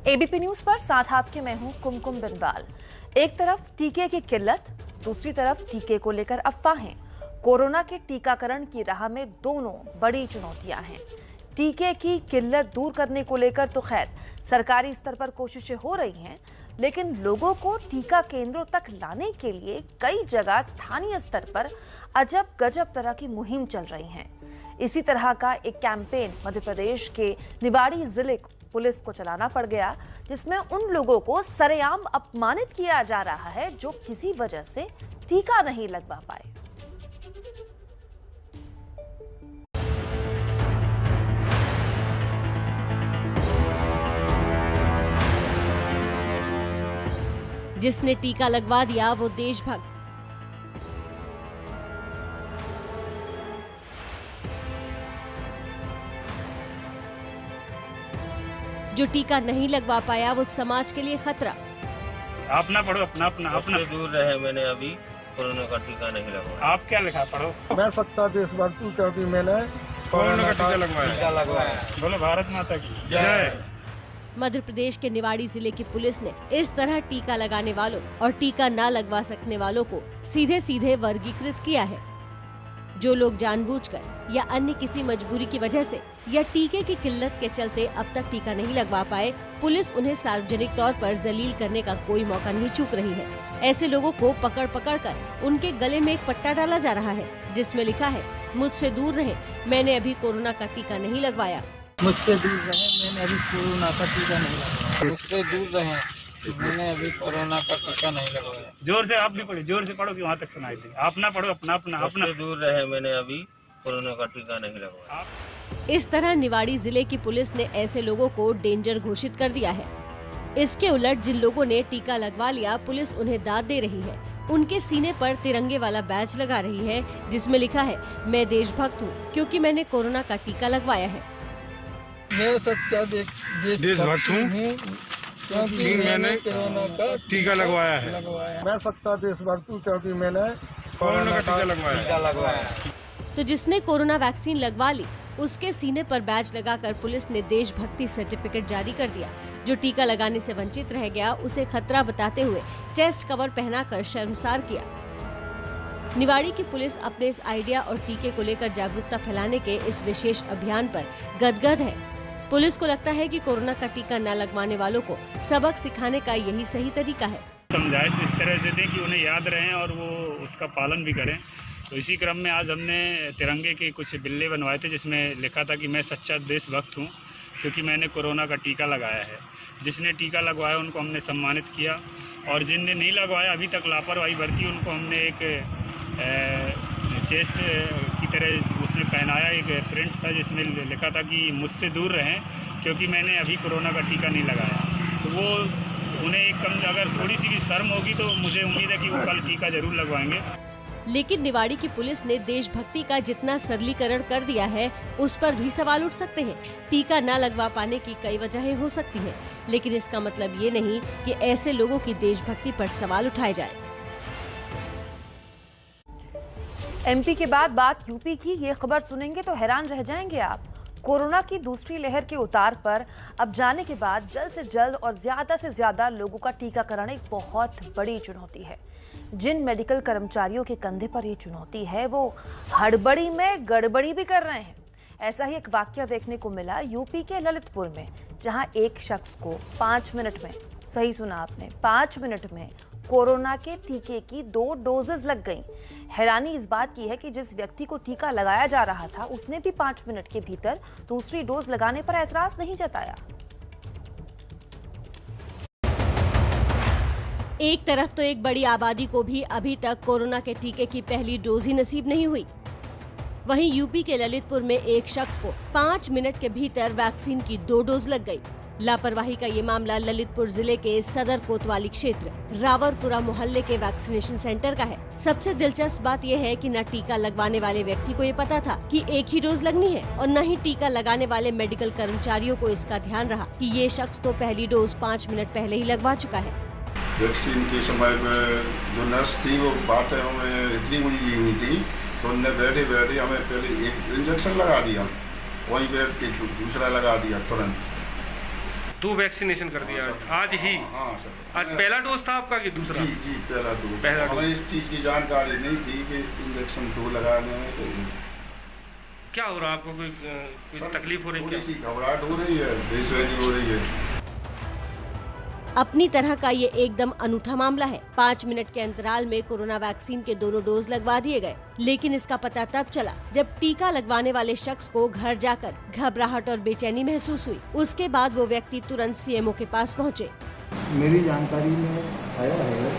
ABP news पर साथ आपके मैं हूं कुमकुम बिनवाल। एक तरफ टीके की किल्लत, दूसरी तरफ टीके को लेकर अफवाहें। कोरोना के टीकाकरण की राह में दोनों बड़ी चुनौतियां हैं। टीके की किल्लत दूर करने को लेकर तो खैर सरकारी स्तर पर कोशिशें हो रही हैं, लेकिन लोगों को टीका केंद्रों तक लाने के लिए कई जगह स्थानीय स्तर पर अजब गजब तरह की मुहिम चल रही हैं। इसी तरह का एक कैंपेन मध्य प्रदेश के निवाड़ी जिले पुलिस को चलाना पड़ गया, जिसमें उन लोगों को सरेआम अपमानित किया जा रहा है जो किसी वजह से टीका नहीं लगवा पाए। जिसने टीका लगवा दिया वो देशभक्त। जो टीका नहीं लगवा पाया वो समाज के लिए खतरा। अपना पढ़ो, अपना दूर रहे। मैंने अभी कोरोना का टीका नहीं लगवाया। आप क्या लिखा पढ़ो? मैं सच्चा देशभक्त हूँ क्योंकि मैंने कोरोना का टीका लगवाया। बोलो भारत माता की जय। मध्य प्रदेश के निवाड़ी जिले की पुलिस ने इस तरह टीका लगाने वालों और टीका न लगवा सकने वालों को सीधे सीधे वर्गीकृत किया है। जो लोग जानबूझकर या अन्य किसी मजबूरी की वजह से या टीके की किल्लत के चलते अब तक टीका नहीं लगवा पाए, पुलिस उन्हें सार्वजनिक तौर पर जलील करने का कोई मौका नहीं चूक रही है। ऐसे लोगों को पकड़ पकड़ कर उनके गले में एक पट्टा डाला जा रहा है, जिसमें लिखा है, मुझसे दूर रहे, मैंने अभी कोरोना का टीका नहीं लगवाया। मुझसे दूर रहे, मैंने अभी कोरोना का टीका नहीं लगवाया। मुझसे दूर रहे, मैंने अभी कोरोना का टीका नहीं लगवाया। जोर से आप भी पढ़ो, जोर से पढ़ो कि वहाँ तक सुनाई दे। अपना पढ़ो, अपना मुझसे दूर रहे, मैंने अभी कोरोना का टीका नहीं लगवाया। इस तरह निवाड़ी जिले की पुलिस ने ऐसे लोगों को डेंजर घोषित कर दिया है। इसके उलट जिन लोगों ने टीका लगवा लिया, पुलिस उन्हें दाद दे रही है। उनके सीने पर तिरंगे वाला बैज लगा रही है, जिसमें लिखा है, मैं देशभक्त हूँ क्योंकि मैंने कोरोना का टीका लगवाया है। मैं सच्चा देशभक्त हूँ क्योंकि मैंने कोरोना का टीका लगवाया है। मैं सच्चा देशभक्त हूँ क्योंकि मैंने कोरोना का टीका लगवाया। तो जिसने कोरोना वैक्सीन लगवा ली, उसके सीने पर बैज लगाकर पुलिस ने देशभक्ति सर्टिफिकेट जारी कर दिया। जो टीका लगाने से वंचित रह गया, उसे खतरा बताते हुए चेस्ट कवर पहनाकर शर्मसार किया। निवाड़ी की पुलिस अपने इस आइडिया और टीके को लेकर जागरूकता फैलाने के इस विशेष अभियान पर गदगद है। पुलिस को लगता है कि कोरोना का टीका न लगवाने वालों को सबक सिखाने का यही सही तरीका है। समझाइश इस तरह से दें कि उन्हें याद रहें और वो उसका पालन भी करें। तो इसी क्रम में आज हमने तिरंगे के कुछ बिल्ले बनवाए थे, जिसमें लिखा था कि मैं सच्चा देशभक्त हूँ क्योंकि मैंने कोरोना का टीका लगाया है। जिसने टीका लगवाया उनको हमने सम्मानित किया, और जिनने नहीं लगवाया, अभी तक लापरवाही बरती, उनको हमने एक चेस्ट की तरह उसमें पहनाया। एक प्रिंट था जिसमें लिखा था कि मुझसे दूर रहें क्योंकि मैंने अभी कोरोना का टीका नहीं लगाया। तो वो उन्हें एक कम अगर थोड़ी सी भी शर्म होगी तो मुझे उम्मीद है कि वो कल टीका जरूर लगवाएंगे। लेकिन निवाड़ी की पुलिस ने देशभक्ति का जितना सरलीकरण कर दिया है, उस पर भी सवाल उठ सकते हैं। टीका न लगवा पाने की कई वजहें हो सकती हैं, लेकिन इसका मतलब ये नहीं कि ऐसे लोगों की देशभक्ति पर सवाल उठाए जाए। एमपी के बाद बात यूपी की। ये खबर सुनेंगे तो हैरान रह जाएंगे आप। कोरोना की दूसरी लहर के उतार पर अब जाने के बाद जल्द से जल्द और ज्यादा से ज्यादा लोगों का टीकाकरण एक बहुत बड़ी चुनौती है। जिन मेडिकल कर्मचारियों के कंधे पर ये चुनौती है, वो हड़बड़ी में गड़बड़ी भी कर रहे हैं। ऐसा ही एक वाकया देखने को मिला यूपी के ललितपुर में, जहां एक शख्स को 5 मिनट में, सही सुना आपने, 5 मिनट में कोरोना के टीके की 2 डोजेस लग गईं। हैरानी इस बात की है कि जिस व्यक्ति को टीका लगाया जा रहा था, उसने भी 5 मिनट के भीतर दूसरी डोज लगाने पर ऐतराज नहीं जताया। एक तरफ तो एक बड़ी आबादी को भी अभी तक कोरोना के टीके की पहली डोज ही नसीब नहीं हुई, वहीं यूपी के ललितपुर में एक शख्स को 5 मिनट के भीतर वैक्सीन की 2 डोज लग गई। लापरवाही का ये मामला ललितपुर जिले के सदर कोतवाली क्षेत्र रावरपुरा मोहल्ले के वैक्सीनेशन सेंटर का है। सबसे दिलचस्प बात यह है कि न टीका लगवाने वाले व्यक्ति को ये पता था कि एक ही डोज लगनी है, और न ही टीका लगाने वाले मेडिकल कर्मचारियों को इसका ध्यान रहा कि ये शख्स तो पहली डोज 5 मिनट पहले ही लगवा चुका है। वैक्सीन के समय में जो नर्स थी वो बातें हमें इतनी उलझी हुई थी, तो उनने बैठे बैठे हमें पहले एक इंजेक्शन लगा दिया, वहीं बैठ के दूसरा लगा दिया तुरंत। 2 वैक्सीनेशन कर दिया आज ही? हाँ सर। आज पहला डोज था आपका कि दूसरा? जी पहला डोज। पहला डोज। हमें इस चीज़ की जानकारी नहीं थी कि इंजेक्शन 2 लगाने में क्या हो रहा है आपको? कोई तकलीफ हो रही है? थोड़ी सी घबराहट हो रही है, बेचैनी हो रही है। अपनी तरह का ये एकदम अनूठा मामला है। 5 मिनट के अंतराल में कोरोना वैक्सीन के दोनों डोज लगवा दिए गए, लेकिन इसका पता तब चला जब टीका लगवाने वाले शख्स को घर जाकर घबराहट और बेचैनी महसूस हुई। उसके बाद वो व्यक्ति तुरंत सीएमओ के पास पहुंचे। मेरी जानकारी में आया है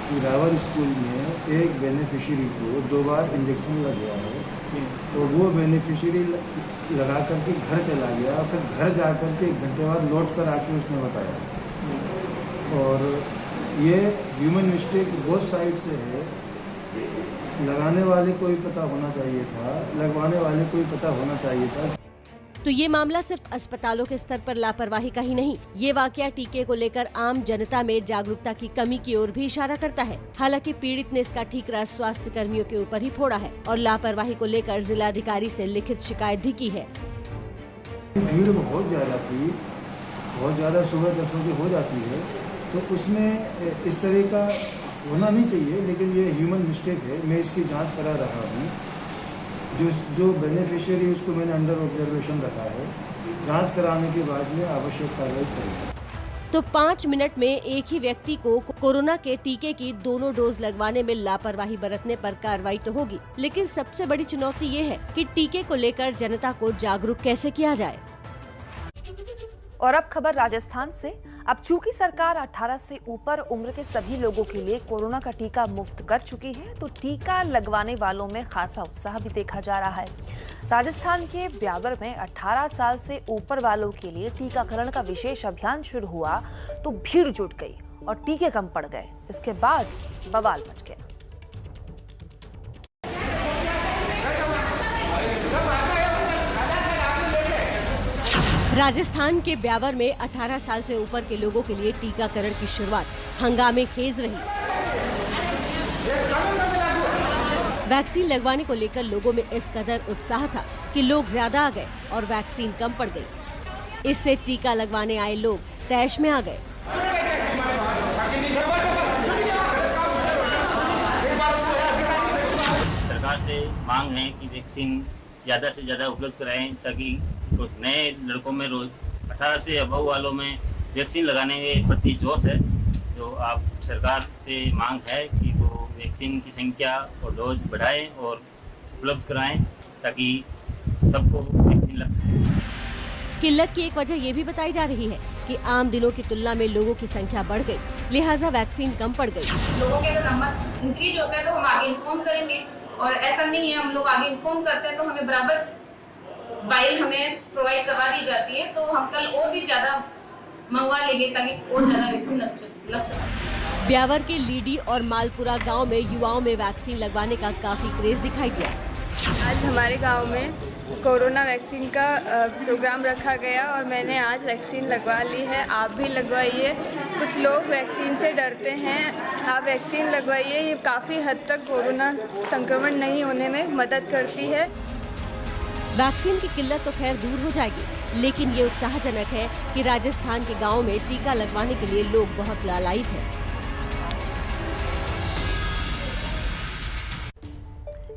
कि रावल स्कूल में एक बेनिफिशियरी को 2 बार इंजेक्शन लग गया है, तो वो बेनिफिशियरी लगा करके घर चला गया, फिर घर जा करके 1 घंटे बाद लौट कर आके उसने बताया। और ये ह्यूमन मिस्टेक बोथ साइड से है। लगाने वाले को भी पता होना चाहिए था, लगवाने वाले को भी पता होना चाहिए था। तो ये मामला सिर्फ अस्पतालों के स्तर पर लापरवाही का ही नहीं, ये वाकया टीके को लेकर आम जनता में जागरूकता की कमी की ओर भी इशारा करता है। हालांकि पीड़ित ने इसका ठीकरा स्वास्थ्य कर्मियों के ऊपर ही फोड़ा है और लापरवाही को लेकर जिलाधिकारी से लिखित शिकायत भी की है। भीड़ बहुत ज़्यादा थी, बहुत ज़्यादा, सुबह 10 बजे हो जाती है, तो उसमें इस तरह का होना नहीं चाहिए, लेकिन ये ह्यूमन मिस्टेक है। मैं इसकी जांच करा रहा हूँ। जो बेनिफिशियरी उसको मैंने अंडर ऑब्जर्वेशन रखा है, जांच कराने के बाद में आवश्यक कार्रवाई करेंगे। तो 5 मिनट में एक ही व्यक्ति को कोरोना के टीके की दोनों डोज लगवाने में लापरवाही बरतने पर कार्रवाई तो होगी, लेकिन सबसे बड़ी चुनौती ये है कि टीके को लेकर जनता को जागरूक कैसे किया जाए। और अब खबर राजस्थान से। अब चूंकि सरकार 18 से ऊपर उम्र के सभी लोगों के लिए कोरोना का टीका मुफ्त कर चुकी है, तो टीका लगवाने वालों में खासा उत्साह भी देखा जा रहा है। राजस्थान के ब्यावर में 18 साल से ऊपर वालों के लिए टीकाकरण का विशेष अभियान शुरू हुआ तो भीड़ जुट गई और टीके कम पड़ गए। इसके बाद बवाल मच गया। राजस्थान के ब्यावर में 18 साल से ऊपर के लोगों के लिए टीकाकरण की शुरुआत हंगामे खेज रही। वैक्सीन लगवाने को लेकर लोगों में इस कदर उत्साह था कि लोग ज्यादा आ गए और वैक्सीन कम पड़ गई। इससे टीका लगवाने आए लोग तैश में आ गए। सरकार से मांग है कि वैक्सीन ज़्यादा से ज़्यादा उपलब्ध कराएं, ताकि तो नए लड़कों में रोज 18 से अबव वालों में वैक्सीन लगाने के प्रति जोश है। तो आप सरकार से मांग है कि वो वैक्सीन की संख्या और डोज बढ़ाएं और उपलब्ध कराएं, ताकि सबको वैक्सीन लग सके। किल्लत की एक वजह ये भी बताई जा रही है कि आम दिनों की तुलना में लोगों की संख्या बढ़ गई, लिहाजा वैक्सीन कम पड़ गई। लोगों के अगर नंबर इंक्रीज होता है तो हम आगे इन्फॉर्म करेंगे, और ऐसा नहीं है हम लोग आगे इन्फॉर्म करते हैं तो हमें बराबर फाइल हमें प्रोवाइड करवा दी जाती है, तो हम कल और भी ज्यादा मंगवा लेंगे ताकि और ज्यादा वैक्सीन लग सके। ब्यावर के लीडी और मालपुरा गांव में युवाओं में वैक्सीन लगवाने का काफी क्रेज दिखाई दिया। आज हमारे गांव में कोरोना वैक्सीन का प्रोग्राम रखा गया और मैंने आज वैक्सीन लगवा ली है। आप भी लगवाइए। कुछ लोग वैक्सीन से डरते हैं, आप वैक्सीन लगवाइए। ये काफ़ी हद तक कोरोना संक्रमण नहीं होने में मदद करती है। वैक्सीन की किल्लत तो खैर दूर हो जाएगी, लेकिन ये उत्साहजनक है कि राजस्थान के गाँव में टीका लगवाने के लिए लोग बहुत लालायित हैं।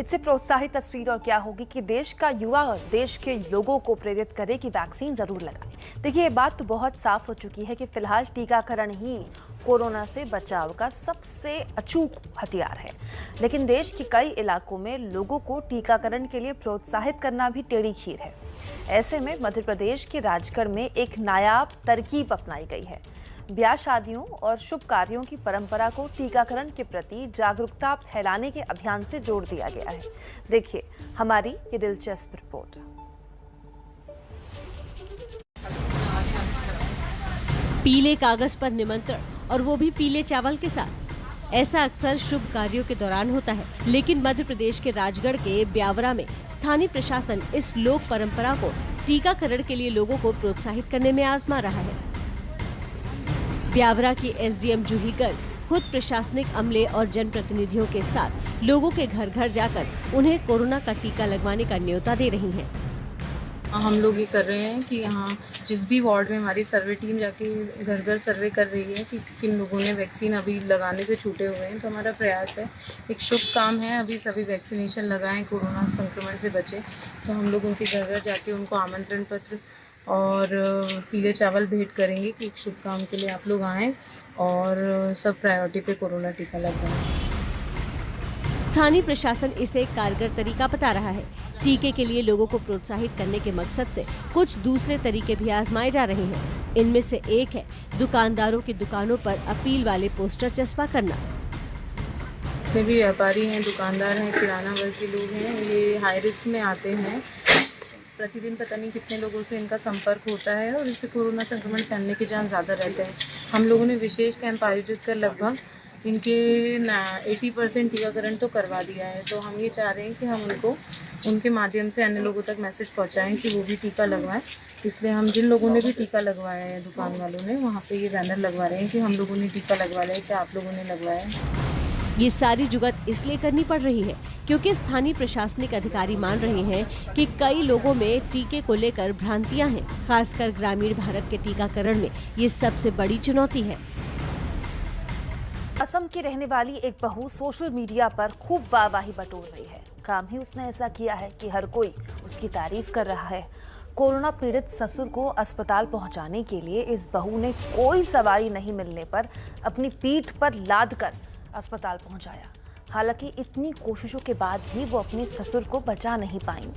इससे प्रोत्साहित तस्वीर और क्या होगी कि देश का युवा देश के लोगों को प्रेरित करे कि वैक्सीन जरूर लगाएं। देखिए, ये बात तो बहुत साफ हो चुकी है कि फिलहाल टीकाकरण ही कोरोना से बचाव का सबसे अचूक हथियार है, लेकिन देश के कई इलाकों में लोगों को टीकाकरण के लिए प्रोत्साहित करना भी टेढ़ी खीर है। ऐसे में मध्य प्रदेश के राजगढ़ में एक नायाब तरकीब अपनाई गई है। ब्याह शादियों और शुभ कार्यों की परंपरा को टीकाकरण के प्रति जागरूकता फैलाने के अभियान से जोड़ दिया गया है। देखिए हमारी ये दिलचस्प रिपोर्ट। पीले कागज पर निमंत्रण, और वो भी पीले चावल के साथ। ऐसा अक्सर शुभ कार्यों के दौरान होता है, लेकिन मध्य प्रदेश के राजगढ़ के ब्यावरा में स्थानीय प्रशासन इस लोक परंपरा को टीकाकरण के लिए लोगों को प्रोत्साहित करने में आजमा रहा है। ब्यावरा की एसडीएम जूही गर्ग खुद प्रशासनिक अमले और जनप्रतिनिधियों के साथ लोगों के घर घर जाकर उन्हें कोरोना का टीका लगवाने का न्योता दे रही हैं। हम लोग ये कर रहे हैं कि यहाँ जिस भी वार्ड में हमारी सर्वे टीम जाके घर घर सर्वे कर रही है कि किन लोगों ने वैक्सीन अभी लगाने से छूटे हुए हैं, तो हमारा प्रयास है, एक शुभ काम है, अभी सभी वैक्सीनेशन लगाएं, कोरोना संक्रमण से बचें। तो हम लोग उनके घर घर जाके उनको आमंत्रण पत्र और पीले चावल भेंट करेंगे कि एक शुभ काम के लिए आप लोग आएँ और सब प्रायोरिटी पे कोरोना टीका लगवाएं। स्थानीय प्रशासन इसे एक कारगर तरीका बता रहा है। टीके के लिए लोगों को प्रोत्साहित करने के मकसद से कुछ दूसरे तरीके भी आजमाए जा रहे हैं। इनमें से एक है दुकानदारों की दुकानों पर अपील वाले पोस्टर चस्पा करना। जितने भी व्यापारी हैं, दुकानदार हैं, किराना वर्ग के लोग हैं, ये हाई रिस्क में आते हैं। प्रतिदिन पता नहीं कितने लोगों से इनका संपर्क होता है और इससे कोरोना संक्रमण फैलने के चांस ज़्यादा रहते हैं। हम लोगों ने विशेष कैंप आयोजित कर लगभग इनके 80% टीकाकरण तो करवा दिया है। तो हम ये चाह रहे हैं कि हम उनको उनके माध्यम से अन्य लोगों तक मैसेज पहुंचाएं कि वो भी टीका लगवाएं। इसलिए हम जिन लोगों ने भी टीका लगवाया है, दुकान वालों ने, वहाँ पे ये बैनर लगवा रहे हैं कि हम लोगों ने टीका लगवा लिया है, क्या आप लोगों ने लगवाया है। ये सारी जुगत इसलिए करनी पड़ रही है क्योंकि स्थानीय प्रशासनिक अधिकारी मान रहे हैं कि कई लोगों में टीके को लेकर भ्रांतियां हैं। खासकर ग्रामीण भारत के टीकाकरण में ये सबसे बड़ी चुनौती है। असम की रहने वाली एक बहू सोशल मीडिया पर खूब वाहवाही बटोर रही है। काम ही उसने ऐसा किया है कि हर कोई उसकी तारीफ कर रहा है। कोरोना पीड़ित ससुर को अस्पताल पहुंचाने के लिए इस बहू ने कोई सवारी नहीं मिलने पर अपनी पीठ पर लादकर अस्पताल पहुंचाया। हालांकि इतनी कोशिशों के बाद भी वो अपने ससुर को बचा नहीं पाई।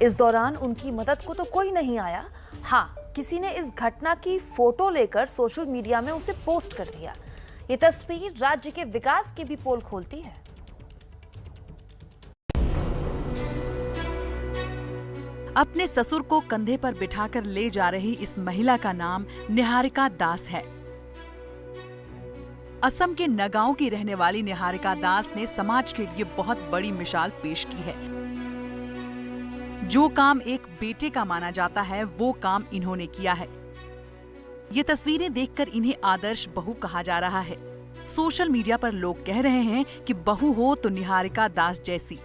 इस दौरान उनकी मदद को तो कोई नहीं आया। हाँ, किसी ने इस घटना की फोटो लेकर सोशल मीडिया में उसे पोस्ट कर दिया। ये तस्वीर राज्य के विकास की भी पोल खोलती है। अपने ससुर को कंधे पर बिठाकर ले जा रही इस महिला का नाम निहारिका दास है। असम के नगांव की रहने वाली निहारिका दास ने समाज के लिए बहुत बड़ी मिसाल पेश की है। जो काम एक बेटे का माना जाता है, वो काम इन्होंने किया है। ये तस्वीरें देखकर इन्हें आदर्श बहू कहा जा रहा है। सोशल मीडिया पर लोग कह रहे हैं कि बहू हो तो निहारिका दास जैसी,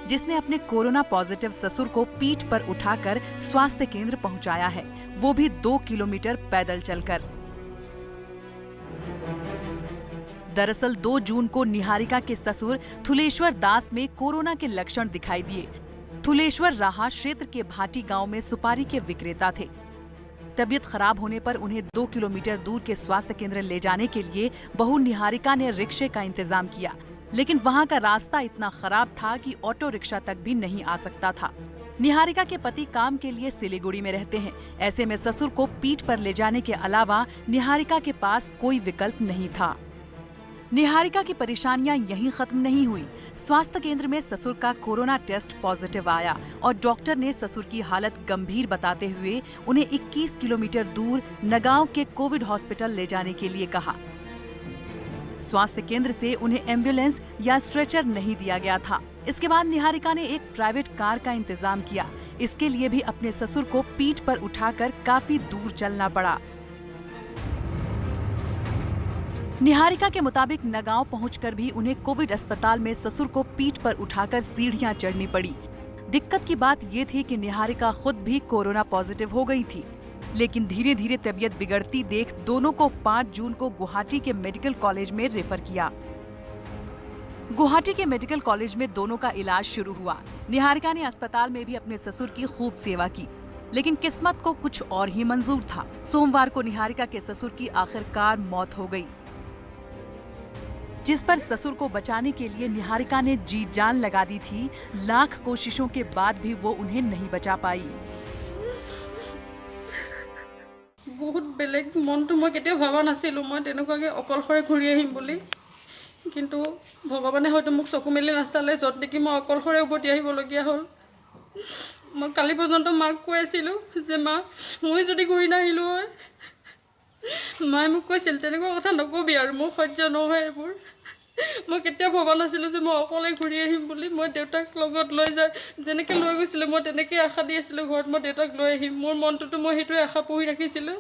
जिसने अपने कोरोना पॉजिटिव ससुर को पीठ पर उठाकर स्वास्थ्य केंद्र पहुंचाया है, वो भी 2 किलोमीटर पैदल चलकर। दरअसल 2 जून को निहारिका के ससुर थुलेश्वर दास में कोरोना के लक्षण दिखाई दिए। थुलेश्वर राहा क्षेत्र के भाटी गांव में सुपारी के विक्रेता थे। तबीयत खराब होने पर उन्हें 2 किलोमीटर दूर के स्वास्थ्य केंद्र ले जाने के लिए बहू निहारिका ने रिक्शे का इंतजाम किया, लेकिन वहां का रास्ता इतना खराब था कि ऑटो रिक्शा तक भी नहीं आ सकता था। निहारिका के पति काम के लिए सिलीगुड़ी में रहते हैं। ऐसे में ससुर को पीठ पर ले जाने के अलावा निहारिका के पास कोई विकल्प नहीं था। निहारिका की परेशानियां यहीं खत्म नहीं हुई। स्वास्थ्य केंद्र में ससुर का कोरोना टेस्ट पॉजिटिव आया और डॉक्टर ने ससुर की हालत गंभीर बताते हुए उन्हें 21 किलोमीटर दूर नगांव के कोविड हॉस्पिटल ले जाने के लिए कहा। स्वास्थ्य केंद्र से उन्हें एम्बुलेंस या स्ट्रेचर नहीं दिया गया था। इसके बाद निहारिका ने एक प्राइवेट कार का इंतजाम किया। इसके लिए भी अपने ससुर को पीठ पर उठाकर काफी दूर चलना पड़ा। निहारिका के मुताबिक नगांव पहुंचकर भी उन्हें कोविड अस्पताल में ससुर को पीठ पर उठाकर सीढ़ियां चढ़नी पड़ी। दिक्कत की बात ये थी कि निहारिका खुद भी कोरोना पॉजिटिव हो गई थी, लेकिन धीरे धीरे तबीयत बिगड़ती देख दोनों को 5 जून को गुवाहाटी के मेडिकल कॉलेज में रेफर किया। गुवाहाटी के मेडिकल कॉलेज में दोनों का इलाज शुरू हुआ। निहारिका ने अस्पताल में भी अपने ससुर की खूब सेवा की, लेकिन किस्मत को कुछ और ही मंजूर था। सोमवार को निहारिका के ससुर की आखिरकार मौत हो गई, जिस पर ससुर को बचाने के लिए निहारिका ने जी जान लगा दी थी। लाख कोशिशों के बाद भी वो उन्हें नहीं बचा पाई। बहुत बेलेग मनটো मैं केতিয়াও ভাবা নাছিলো মই তেনেকুৱাকে অকলশৰে ঘূৰি আহিম বুলি, কিন্তু ভগৱানে হয়তো মোক চকু মেলি নাচালে, যত দেখি মই অকলশৰে উভতি আহিবলগীয়া হ'ল। মই কালি পৰ্যন্ত মাক কৈ আছিলো যে মা মই যদি ঘূৰি নাহিলো হয়, মায়ে মোক কৈছিল তেনেকুৱা কথা নকবি আৰু মোৰ সহ্য নহয় এইবোৰ। মই কেতিয়াও ভবা নাছিলো যে মই অকলে ঘূৰি আহিম বুলি। মই দেউতাক লগত লৈ যায় যেনেকৈ লৈ গৈছিলোঁ মই তেনেকৈ আশা দি আছিলোঁ ঘৰত মই দেউতাক লৈ আহিম। মোৰ মনটোতো মই সেইটোৱে আশা পুহি ৰাখিছিলোঁ।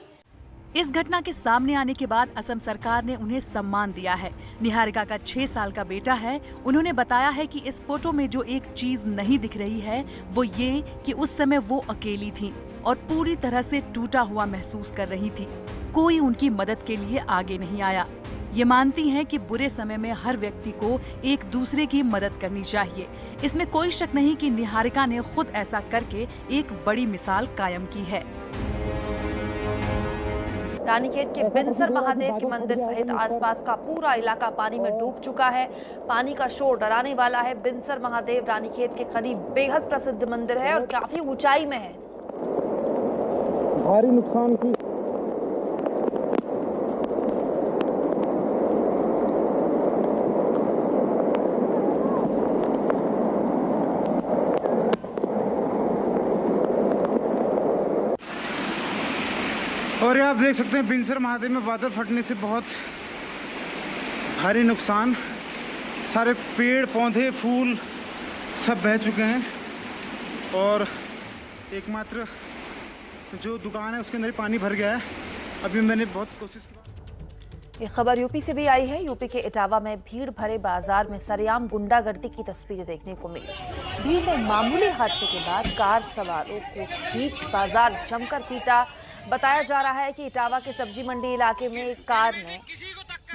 इस घटना के सामने आने के बाद असम सरकार ने उन्हें सम्मान दिया है। निहारिका का 6 साल का बेटा है। उन्होंने बताया है कि इस फोटो में जो एक चीज नहीं दिख रही है वो ये कि उस समय वो अकेली थी और पूरी तरह से टूटा हुआ महसूस कर रही थी। कोई उनकी मदद के लिए आगे नहीं आया। ये मानती हैं कि बुरे समय में हर व्यक्ति को एक दूसरे की मदद करनी चाहिए। इसमें कोई शक नहीं कि निहारिका ने खुद ऐसा करके एक बड़ी मिसाल कायम की है। रानीखेत के बिनसर महादेव के मंदिर सहित आसपास का पूरा इलाका पानी में डूब चुका है। पानी का शोर डराने वाला है। बिनसर महादेव रानीखेत के करीब बेहद प्रसिद्ध मंदिर है और काफी ऊंचाई में है। भारी नुकसान की और ये आप देख सकते हैं बिनसर महादेव में बादल फटने से बहुत भारी नुकसान। सारे पेड़ पौधे फूल सब बह चुके हैं और एकमात्र जो दुकान है उसके अंदर पानी भर गया है। अभी मैंने बहुत कोशिश की। ये खबर यूपी से भी आई है। यूपी के इटावा में भीड़ भरे बाजार में सरेआम गुंडागर्दी की तस्वीरें देखने को मिली। भीड़ ने मामूली हादसे के बाद कार सवारों को बीच बाजार जमकर पीटा। बताया जा रहा है कि इटावा के सब्जी मंडी इलाके में एक कार ने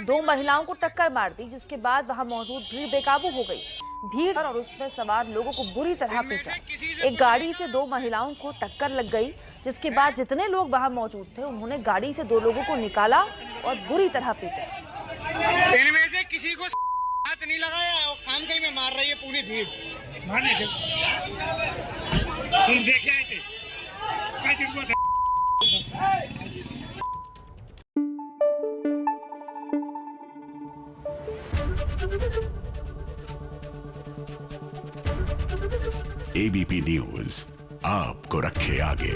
2 महिलाओं को टक्कर मार दी, जिसके बाद वहां मौजूद भीड़ बेकाबू हो गई। भीड़ और उसमें सवार लोगों को बुरी तरह पीटा। एक गाड़ी से 2 महिलाओं को टक्कर लग गई, जिसके बाद जितने लोग वहां मौजूद थे उन्होंने गाड़ी से 2 लोगों को निकाला और बुरी तरह पीटा। इनमें से किसी को हाथ नहीं लगाया और काम कहीं में मार रही है पूरी भीड़। मारने थे तुम देखे आए थे ABP न्यूज आपको रखे आगे।